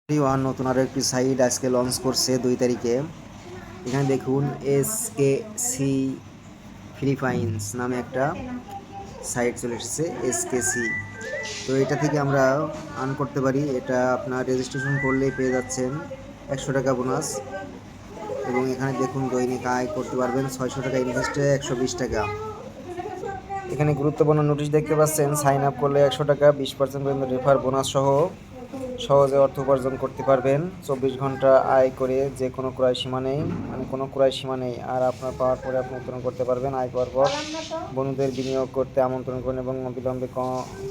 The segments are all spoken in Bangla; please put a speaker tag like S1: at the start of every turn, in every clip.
S1: ওয়ান নতুন আরও একটি সাইট আজকে লঞ্চ করছে 2 তারিখে। এখানে দেখুন SKC ফিলিপাইন্স নামে একটা সাইট চলে এসেছে SKC। তো এটা থেকে আমরা আর্ন করতে পারি। এটা আপনার রেজিস্ট্রেশন করলেই পেয়ে যাচ্ছেন 100 টাকা বোনাস, এবং এখানে দেখুন দৈনিক আয় করতে পারবেন 600 টাকা ইনভেস্টে 120 টাকা। এখানে গুরুত্বপূর্ণ নোটিশ দেখতে পাচ্ছেন, সাইন আপ করলে 100 টাকা 20% পর্যন্ত রেফার বোনাস সহ সহজে অর্থ উপার্জন করতে পারবেন। 24 ঘন্টা আয় করে যে কোনো ক্রয় সীমা নেই, কোনো ক্রয় সীমা নেই। আর আপনার পাওয়ার পরে আপনি উত্তোলন করতে পারবেন। আয় পাওয়ার পর বন্ধুদের বিনিয়োগ করতে আমন্ত্রণ করুন এবং অবিলম্বে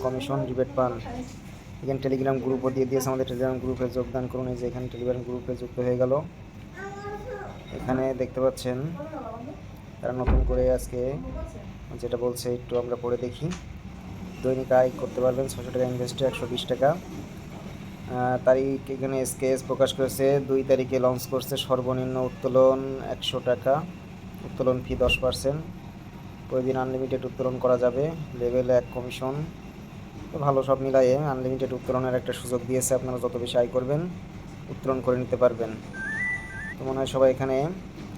S1: কমিশন রিবেট পান। এখানে টেলিগ্রাম গ্রুপও দিয়ে দিয়েছে, আমাদের টেলিগ্রাম গ্রুপে যোগদান করুন। এই যে এখানে টেলিগ্রাম গ্রুপে যুক্ত হয়ে গেল। এখানে দেখতে পাচ্ছেন তারা নতুন করে আজকে যেটা বলছে একটু আমরা পড়ে দেখি। দৈনিক আয় করতে পারবেন 600 টাকা ইনভেস্টে 120 টাকা। তারিখ এখানে স্কেচ প্রকাশ করেছে 2 তারিখে লঞ্চ করছে। সর্বনিম্ন উত্তোলন 100 টাকা, উত্তোলন ফি 10%। প্রতিদিন আনলিমিটেড উত্তোলন করা যাবে। Level 1 commission. তো ভালো, সব মিলাইয়ে আনলিমিটেড উত্তোলনের একটা সুযোগ দিয়েছে। আপনারা যত বেশি আয় করবেন উত্তোলন করে নিতে পারবেন। তো মনে হয় সবাই এখানে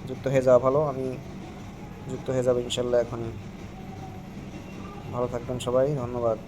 S1: যুক্ত হয়ে যাওয়া ভালো। আমি যুক্ত হয়ে যাবো ইনশাল্লাহ এখনই। ভালো থাকবেন সবাই, ধন্যবাদ।